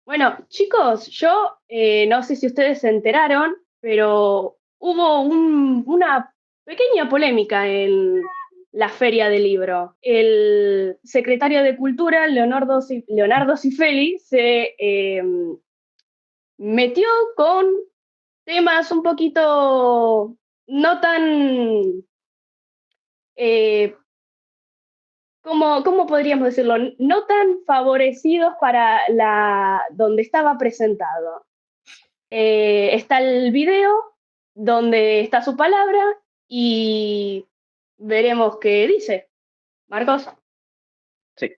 Bueno, chicos, yo no sé si ustedes se enteraron, pero hubo una pequeña polémica en la Feria del Libro. El secretario de Cultura, Leonardo Cifelli, se metió con temas un poquito no tan, eh, ¿cómo podríamos decirlo? No tan favorecidos para donde estaba presentado. Está el video donde está su palabra y veremos qué dice. Marcos. Sí.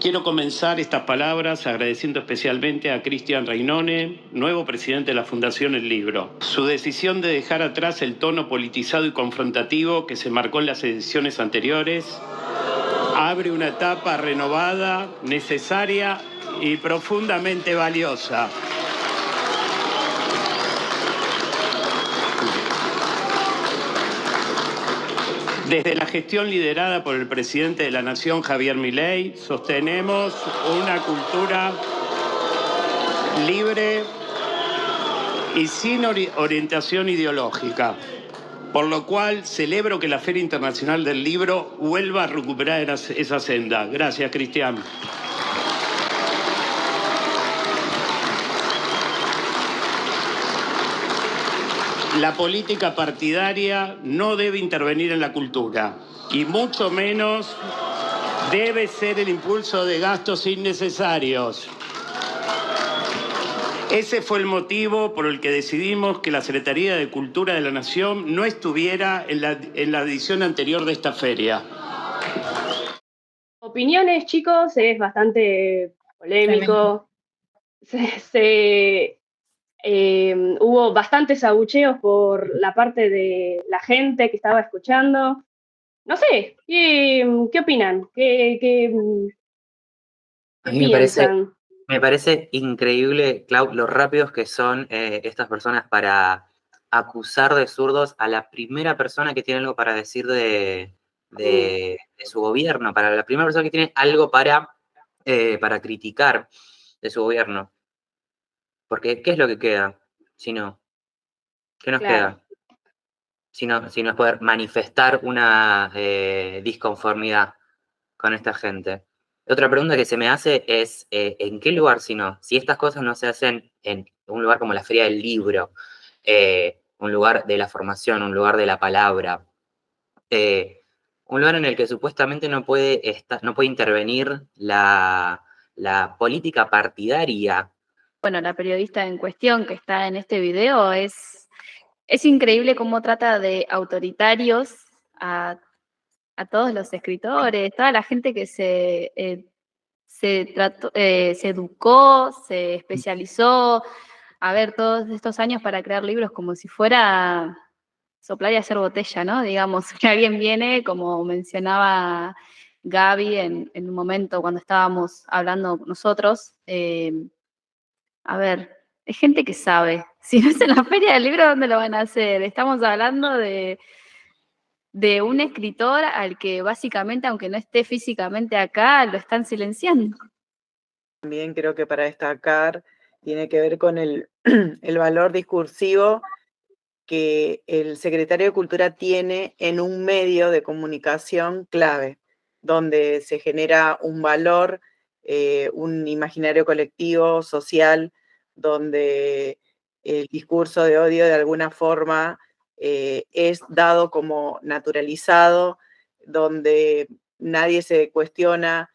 Quiero comenzar estas palabras agradeciendo especialmente a Cristian Rainone, nuevo presidente de la Fundación El Libro. Su decisión de dejar atrás el tono politizado y confrontativo que se marcó en las ediciones anteriores abre una etapa renovada, necesaria y profundamente valiosa. Desde la gestión liderada por el presidente de la Nación, Javier Milei, sostenemos una cultura libre y sin orientación ideológica, por lo cual celebro que la Feria Internacional del Libro vuelva a recuperar esa senda. Gracias, Cristian. La política partidaria no debe intervenir en la cultura y mucho menos debe ser el impulso de gastos innecesarios. Ese fue el motivo por el que decidimos que la Secretaría de Cultura de la Nación no estuviera en la edición anterior de esta feria. Opiniones, chicos, es bastante polémico. Hubo bastantes abucheos por la parte de la gente que estaba escuchando. No sé, ¿qué opinan? A ¿Qué mí piensan? me parece increíble, Clau, lo rápidos que son estas personas para acusar de zurdos a la primera persona que tiene algo para decir de su gobierno, para la primera persona que tiene algo para criticar de su gobierno. Porque, ¿qué es lo que queda? Si no, ¿qué nos Claro. queda? Si no es poder manifestar una disconformidad con esta gente. Otra pregunta que se me hace es, ¿en qué lugar si no? Si estas cosas no se hacen en un lugar como la Feria del Libro, un lugar de la formación, un lugar de la palabra, un lugar en el que supuestamente no puede intervenir la política partidaria. Bueno, la periodista en cuestión que está en este video es increíble cómo trata de autoritarios a todos los escritores, toda la gente que se educó, se especializó, a ver, todos estos años para crear libros como si fuera soplar y hacer botella, ¿no? Digamos, que alguien viene, como mencionaba Gaby en un momento cuando estábamos hablando nosotros, a ver, es gente que sabe. Si no es en la feria del libro, ¿dónde lo van a hacer? Estamos hablando de un escritor al que básicamente, aunque no esté físicamente acá, lo están silenciando. También creo que para destacar tiene que ver con el valor discursivo que el secretario de Cultura tiene en un medio de comunicación clave, donde se genera un valor, un imaginario colectivo, social, donde el discurso de odio de alguna forma es dado como naturalizado, donde nadie se cuestiona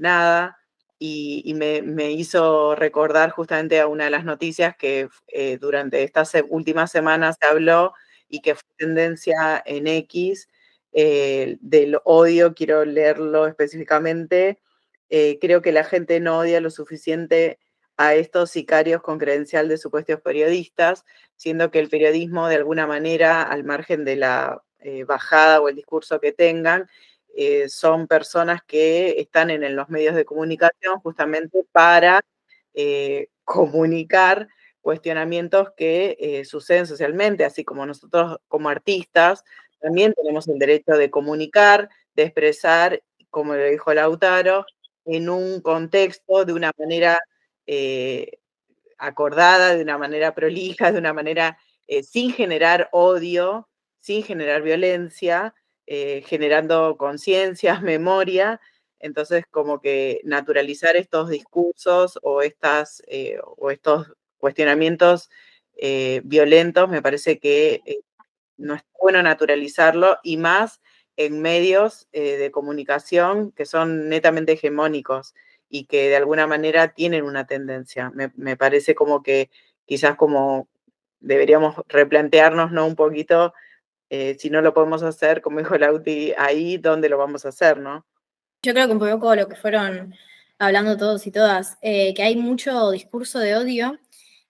nada. Y me hizo recordar justamente a una de las noticias que durante estas últimas semanas se habló y que fue tendencia en X, del odio, quiero leerlo específicamente. Creo que la gente no odia lo suficiente a estos sicarios con credencial de supuestos periodistas, siendo que el periodismo, de alguna manera, al margen de la bajada o el discurso que tengan, son personas que están en los medios de comunicación justamente para comunicar cuestionamientos que suceden socialmente, así como nosotros como artistas también tenemos el derecho de comunicar, de expresar, como lo dijo Lautaro, en un contexto de una manera acordada, de una manera prolija, de una manera sin generar odio, sin generar violencia, generando conciencia, memoria. Entonces, como que naturalizar estos discursos o estos cuestionamientos violentos, me parece que no es bueno naturalizarlo, y más en medios de comunicación que son netamente hegemónicos y que de alguna manera tienen una tendencia. Me parece como que quizás como deberíamos replantearnos, ¿no? Un poquito, si no lo podemos hacer, como dijo Lauti, ahí dónde lo vamos a hacer, ¿no? Yo creo que un poco lo que fueron hablando todos y todas, que hay mucho discurso de odio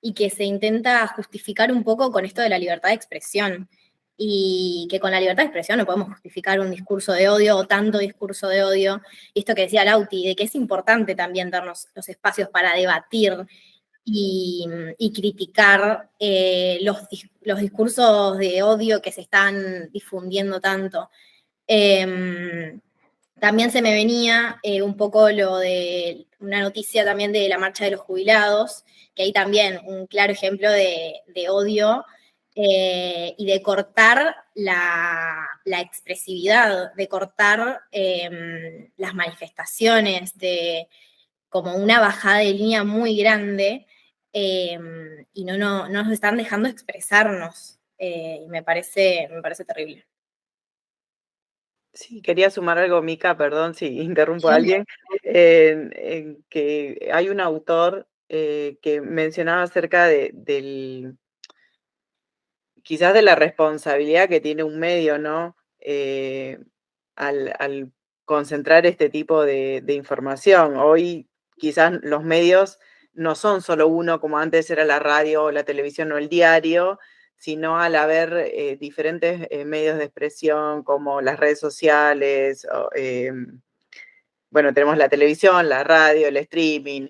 y que se intenta justificar un poco con esto de la libertad de expresión. Y que con la libertad de expresión no podemos justificar un discurso de odio o tanto discurso de odio. Y esto que decía Lauti, de que es importante también darnos los espacios para debatir y criticar los discursos de odio que se están difundiendo tanto. También se me venía un poco lo de una noticia también de la marcha de los jubilados, que hay también un claro ejemplo de odio y de cortar la expresividad, de cortar las manifestaciones, de como una bajada de línea muy grande, y no nos están dejando expresarnos. Y me parece terrible. Sí, quería sumar algo, Mica, perdón si interrumpo a alguien, en que hay un autor que mencionaba acerca quizás de la responsabilidad que tiene un medio, ¿no? Al concentrar este tipo de información. Hoy quizás los medios no son solo uno, como antes era la radio o la televisión o el diario, sino al haber diferentes medios de expresión como las redes sociales, bueno, tenemos la televisión, la radio, el streaming,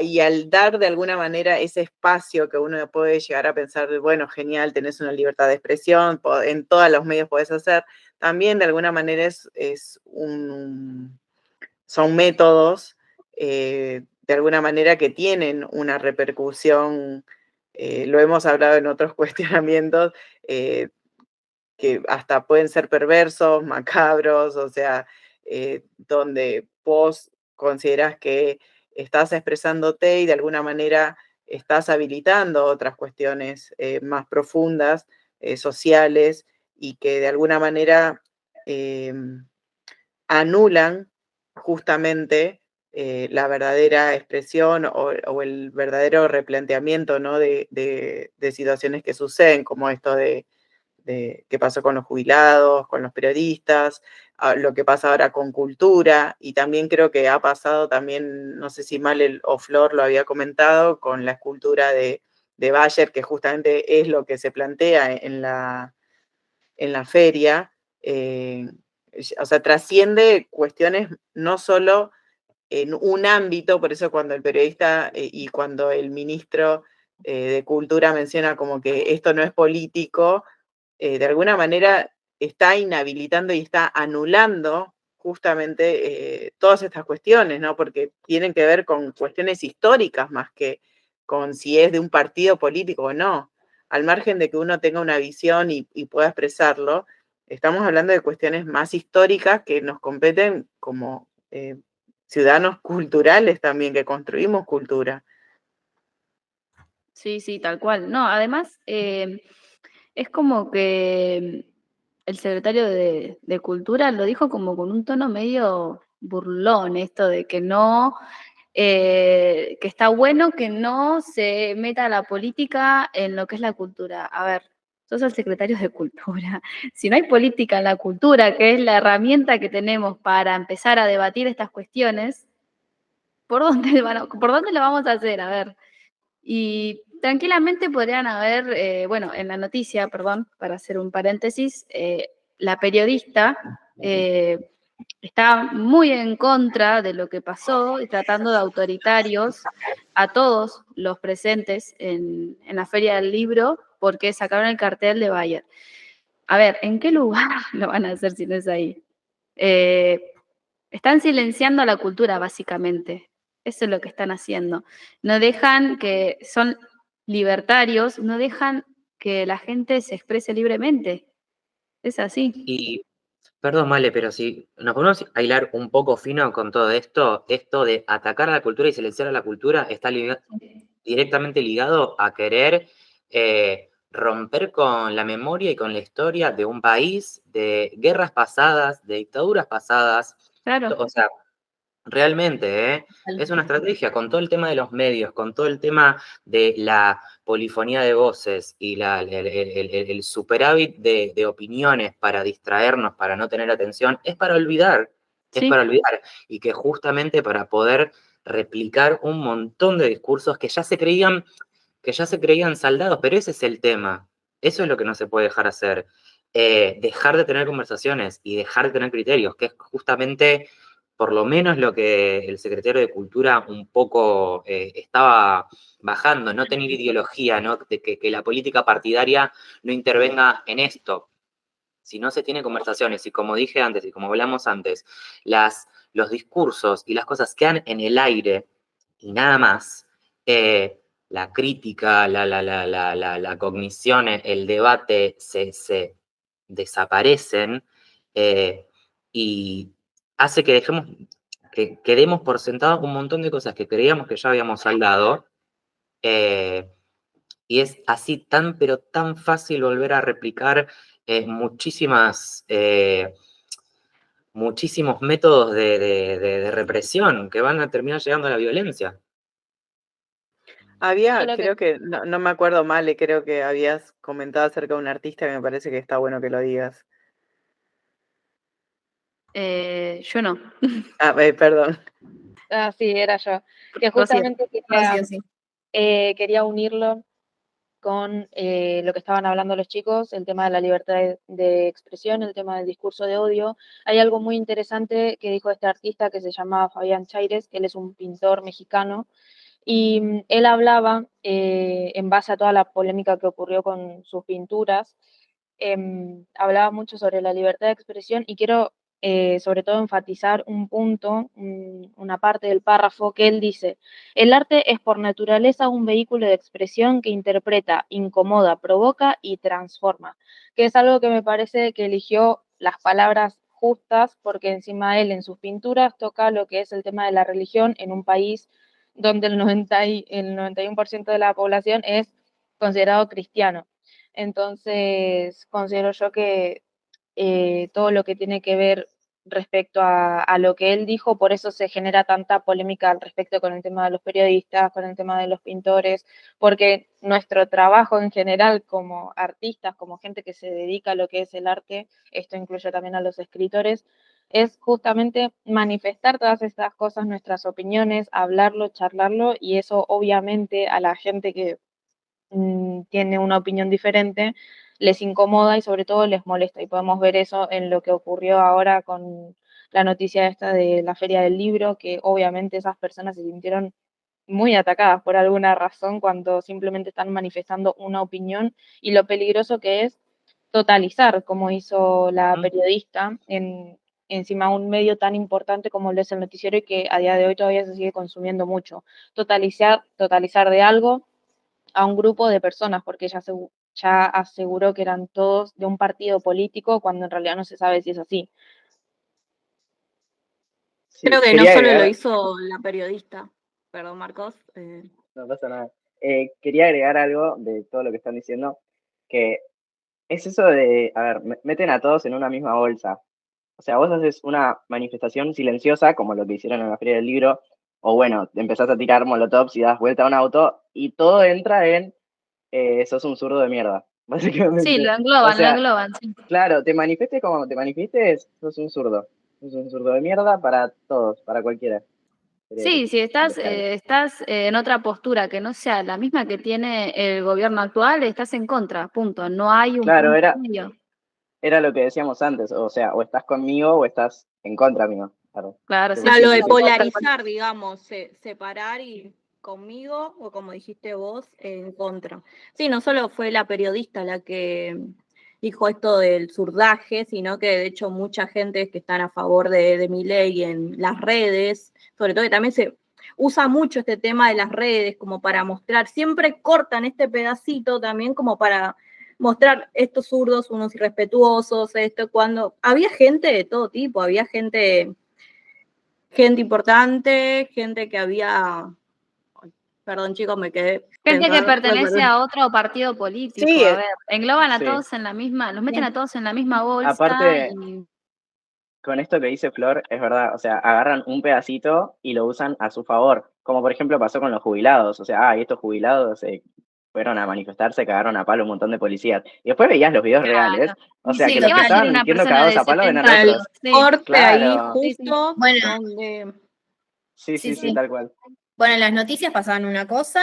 y al dar de alguna manera ese espacio que uno puede llegar a pensar, bueno, genial, tenés una libertad de expresión, en todos los medios podés hacer, también de alguna manera son métodos de alguna manera que tienen una repercusión, lo hemos hablado en otros cuestionamientos, que hasta pueden ser perversos, macabros, o sea, donde vos consideras que estás expresándote y de alguna manera estás habilitando otras cuestiones más profundas, sociales, y que de alguna manera anulan justamente la verdadera expresión o el verdadero replanteamiento, ¿no? de situaciones que suceden, como esto de qué pasó con los jubilados, con los periodistas, lo que pasa ahora con cultura, y también creo que ha pasado también, no sé si Mal o Flor lo había comentado, con la escultura de Bayer, que justamente es lo que se plantea en la feria. O sea, trasciende cuestiones no solo en un ámbito, por eso cuando el periodista y cuando el ministro de Cultura menciona como que esto no es político, de alguna manera está inhabilitando y está anulando justamente todas estas cuestiones, ¿no? Porque tienen que ver con cuestiones históricas más que con si es de un partido político o no. Al margen de que uno tenga una visión y pueda expresarlo, estamos hablando de cuestiones más históricas que nos competen como ciudadanos culturales también, que construimos cultura. Sí, sí, tal cual. No, además, es como que el secretario de Cultura lo dijo como con un tono medio burlón, esto de que no, que está bueno que no se meta la política en lo que es la cultura. A ver, sos el secretario de Cultura. Si no hay política en la cultura, que es la herramienta que tenemos para empezar a debatir estas cuestiones, ¿por dónde lo vamos a hacer? A ver. Y tranquilamente podrían haber, bueno, en la noticia, perdón, para hacer un paréntesis, la periodista está muy en contra de lo que pasó y tratando de autoritarios a todos los presentes en la Feria del Libro porque sacaron el cartel de Bayer. A ver, ¿en qué lugar lo van a hacer si no es ahí? Están silenciando a la cultura, básicamente. Eso es lo que están haciendo. No dejan que, son libertarios, no dejan que la gente se exprese libremente. Es así. Y, perdón, Male, pero si nos podemos hilar un poco fino con todo esto de atacar a la cultura y silenciar a la cultura está directamente ligado a querer romper con la memoria y con la historia de un país, de guerras pasadas, de dictaduras pasadas. Claro. O sea, realmente, es una estrategia con todo el tema de los medios, con todo el tema de la polifonía de voces y el superávit de opiniones para distraernos, para no tener atención, es para olvidar, es Sí. para olvidar. Y que justamente para poder replicar un montón de discursos que ya se creían saldados, pero ese es el tema. Eso es lo que no se puede dejar hacer. Dejar de tener conversaciones y dejar de tener criterios, que es justamente por lo menos lo que el secretario de Cultura un poco estaba bajando, no tener ideología, ¿no? De que la política partidaria no intervenga en esto. Si no se tiene conversaciones, y como dije antes, y como hablamos antes, los discursos y las cosas quedan en el aire y nada más, la crítica, la cognición, el debate se desaparecen y hace que demos por sentado un montón de cosas que creíamos que ya habíamos saldado, y es así pero tan fácil volver a replicar muchísimos métodos de represión que van a terminar llegando a la violencia. Creo que, no me acuerdo mal, creo que habías comentado acerca de un artista que me parece que está bueno que lo digas. Yo no. Perdón. Sí, era yo. Que Rocío. justamente Sí. quería unirlo con lo que estaban hablando los chicos, el tema de la libertad de expresión, el tema del discurso de odio. Hay algo muy interesante que dijo este artista que se llama Fabián Chaires, que él es un pintor mexicano, y él hablaba, en base a toda la polémica que ocurrió con sus pinturas, hablaba mucho sobre la libertad de expresión y quiero sobre todo enfatizar un punto, una parte del párrafo que él dice: el arte es por naturaleza un vehículo de expresión que interpreta, incomoda, provoca y transforma, que es algo que me parece que eligió las palabras justas, porque encima él en sus pinturas toca lo que es el tema de la religión en un país donde el 91% de la población es considerado cristiano. Entonces, considero yo que todo lo que tiene que ver respecto a lo que él dijo, por eso se genera tanta polémica al respecto con el tema de los periodistas, con el tema de los pintores, porque nuestro trabajo en general como artistas, como gente que se dedica a lo que es el arte, esto incluye también a los escritores, es justamente manifestar todas estas cosas, nuestras opiniones, hablarlo, charlarlo, y eso obviamente a la gente que tiene una opinión diferente les incomoda y sobre todo les molesta. Y podemos ver eso en lo que ocurrió ahora con la noticia esta de la Feria del Libro, que obviamente esas personas se sintieron muy atacadas por alguna razón cuando simplemente están manifestando una opinión, y lo peligroso que es totalizar, como hizo la periodista en encima un medio tan importante como lo es el noticiero y que a día de hoy todavía se sigue consumiendo mucho. Totalizar de algo a un grupo de personas, porque ya aseguró que eran todos de un partido político, cuando en realidad no se sabe si es así. Sí, Creo que no solo lo hizo la periodista. Perdón, Marcos. No pasa nada. Quería agregar algo de todo lo que están diciendo, que es eso de, a ver, meten a todos en una misma bolsa. O sea, vos haces una manifestación silenciosa, como lo que hicieron en la Feria del Libro, o bueno, empezás a tirar molotovs y das vuelta a un auto, y todo entra en sos un zurdo de mierda, básicamente. Sí, lo engloban, O sea, lo engloban. Sí. Claro, te manifiestes como te manifiestes, sos un zurdo. Sos un zurdo de mierda para todos, para cualquiera. Sí, si estás en otra postura que no sea la misma que tiene el gobierno actual, estás en contra, punto. No hay un Claro, punto medio. era lo que decíamos antes, o sea, o estás conmigo o estás en contra mío. Claro, sí, Lo de sí. polarizar, digamos, separar y conmigo, o como dijiste vos, en contra. Sí, no solo fue la periodista la que dijo esto del zurdaje, sino que de hecho mucha gente que están a favor de Milei en las redes, sobre todo que también usa mucho este tema de las redes como para mostrar, siempre cortan este pedacito también como para mostrar estos zurdos, unos irrespetuosos, esto, cuando había gente de todo tipo, había gente importante, gente que había, perdón chicos, me quedé Gente que pensando, pertenece a otro partido político, Sí, a ver, engloban a Sí. todos en la misma, los meten a todos en la misma bolsa Aparte, y con esto que dice Flor, es verdad, o sea, agarran un pedacito y lo usan a su favor, como por ejemplo pasó con los jubilados, o sea, y estos jubilados fueron a manifestar, se cagaron a palo un montón de policías, y después veías los videos reales, o y sea, sí, que ¿qué los va que a hacer estaban una siendo persona cagados de a palo eran 70 otros. años? Sí, corte ahí Claro, justo Bueno, donde sí, sí, sí, sí, sí. tal cual. Bueno, en las noticias pasaban una cosa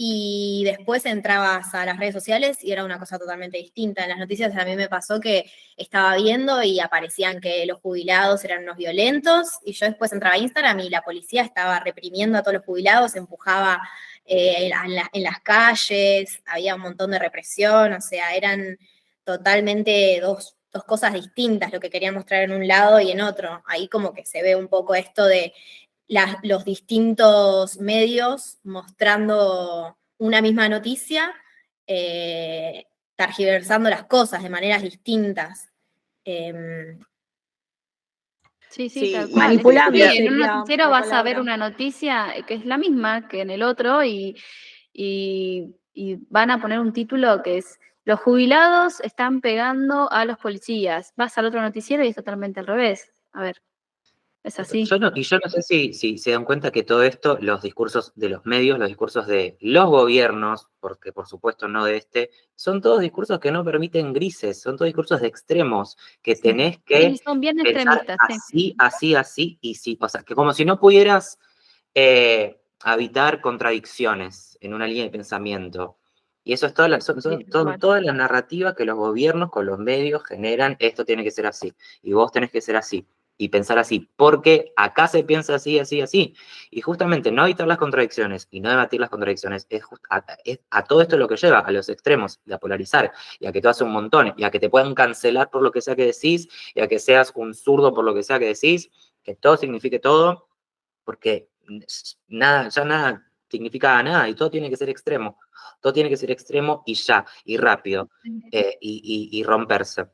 y después entrabas a las redes sociales y era una cosa totalmente distinta. En las noticias a mí me pasó que estaba viendo y aparecían que los jubilados eran unos violentos y yo después entraba a Instagram y la policía estaba reprimiendo a todos los jubilados, empujaba en las calles, había un montón de represión, o sea, eran totalmente dos cosas distintas lo que querían mostrar en un lado y en otro. Ahí como que se ve un poco esto de los distintos medios mostrando una misma noticia, tergiversando las cosas de maneras distintas. sí, Sí, tal y cual. Es manipulando así, quería, en un sería noticiero la vas a ver palabra. una noticia que es la misma que en el otro y van a poner un título que es los jubilados están pegando a los policías. Vas al otro noticiero y es totalmente al revés. A ver, es así. Yo no sé si se dan cuenta que todo esto, los discursos de los medios, los discursos de los gobiernos, porque por supuesto no de este, son todos discursos que no permiten grises, son todos discursos de extremos, que tenés que Sí, son bien pensar extremistas, sí. así, y sí. O sea, que como si no pudieras habitar contradicciones en una línea de pensamiento. Y eso es son todas las narrativas que los gobiernos con los medios generan, esto tiene que ser así, y vos tenés que ser así y pensar así, porque acá se piensa así, así, así. Y justamente no evitar las contradicciones y no debatir las contradicciones es a todo esto lo que lleva, a los extremos, y a polarizar, y a que tú haces un montón, y a que te puedan cancelar por lo que sea que decís, y a que seas un zurdo por lo que sea que decís, que todo signifique todo, porque nada, ya nada significa nada, y todo tiene que ser extremo. Todo tiene que ser extremo y ya, y rápido, y romperse.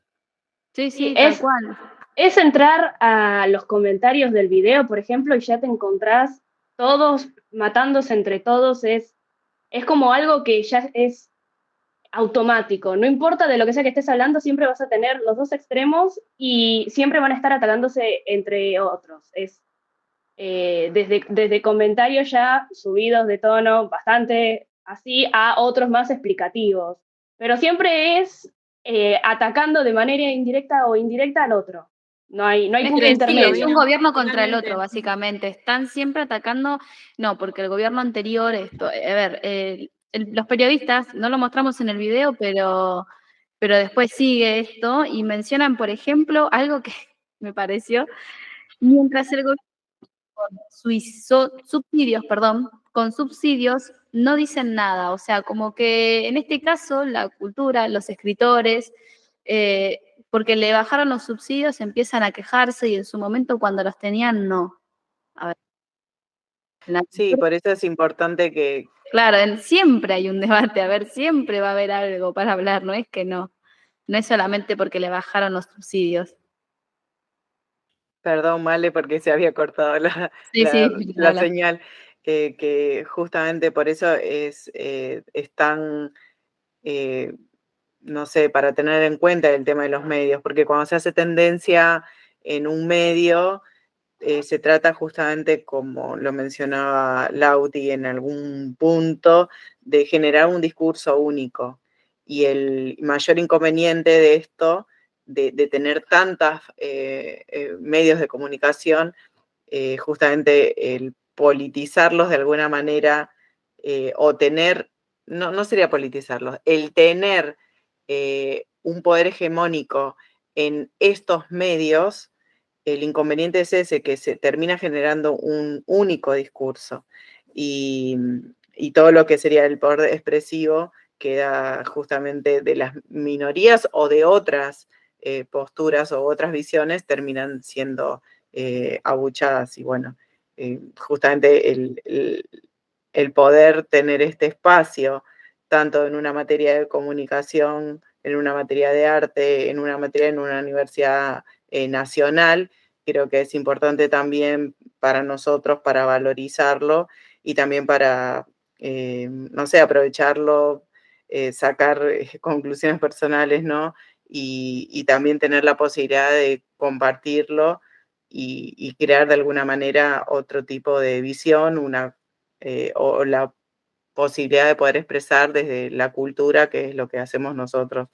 Sí, Sí, sí, tal cual. es entrar a los comentarios del video, por ejemplo, y ya te encontrás todos matándose entre todos, es como algo que ya es automático. No importa de lo que sea que estés hablando, siempre vas a tener los dos extremos y siempre van a estar atacándose entre otros. Es desde comentarios ya subidos de tono bastante así a otros más explicativos. Pero siempre es atacando de manera indirecta o indirecta al otro. No hay punto Sí, intermedio. es un gobierno contra el Totalmente. otro, básicamente. Están siempre atacando, no, porque el gobierno anterior, a ver, los periodistas, no lo mostramos en el video, pero después sigue esto y mencionan, por ejemplo, algo que me pareció, mientras el gobierno con subsidios no dicen nada, o sea, como que en este caso la cultura, los escritores, porque le bajaron los subsidios, empiezan a quejarse y en su momento cuando los tenían, no. A ver, sí, por eso es importante que, claro, siempre hay un debate, a ver, siempre va a haber algo para hablar, no es que no es solamente porque le bajaron los subsidios. perdón, Male, porque se había cortado Sí, sí, la habla. señal, que justamente por eso es tan, no sé, para tener en cuenta el tema de los medios, porque cuando se hace tendencia en un medio, se trata justamente, como lo mencionaba Lauti en algún punto, de generar un discurso único. Y el mayor inconveniente de esto, de tener tantos medios de comunicación, justamente el politizarlos de alguna manera, o tener, no sería politizarlos, el tener un poder hegemónico en estos medios, el inconveniente es ese, que se termina generando un único discurso y todo lo que sería el poder expresivo queda justamente de las minorías o de otras posturas o otras visiones terminan siendo abuchadas y bueno, justamente el poder tener este espacio, tanto en una materia de comunicación, en una materia de arte, en una materia en una universidad nacional, creo que es importante también para nosotros, para valorizarlo y también para, no sé, aprovecharlo, sacar conclusiones personales, ¿no? Y también tener la posibilidad de compartirlo y crear de alguna manera otro tipo de visión, o la posibilidad de poder expresar desde la cultura, que es lo que hacemos nosotros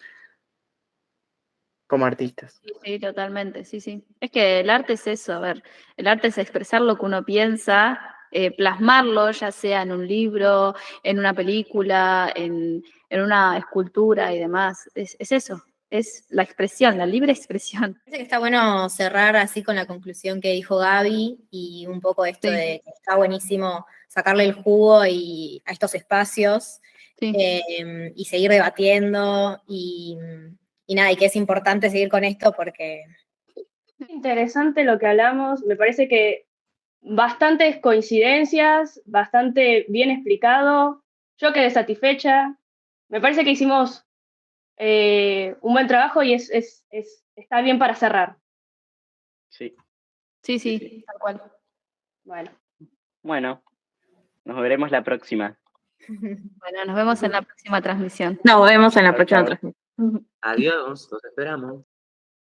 como artistas. Sí, totalmente, sí, sí. Es que el arte es eso, a ver, el arte es expresar lo que uno piensa, plasmarlo, ya sea en un libro, en una película, en una escultura y demás. Es eso, es la expresión, la libre expresión. Parece que está bueno cerrar así con la conclusión que dijo Gaby y un poco esto Sí. de que está buenísimo sacarle el jugo a estos espacios Sí. y seguir debatiendo y nada, y que es importante seguir con esto porque... Interesante lo que hablamos, me parece que bastantes coincidencias, bastante bien explicado, yo quedé satisfecha, me parece que hicimos un buen trabajo y está bien para cerrar. Sí. Sí, tal cual. Bueno, nos veremos la próxima. Bueno, nos vemos en la próxima transmisión. Nos vemos en la Chau, próxima chau. transmisión. Adiós, los esperamos.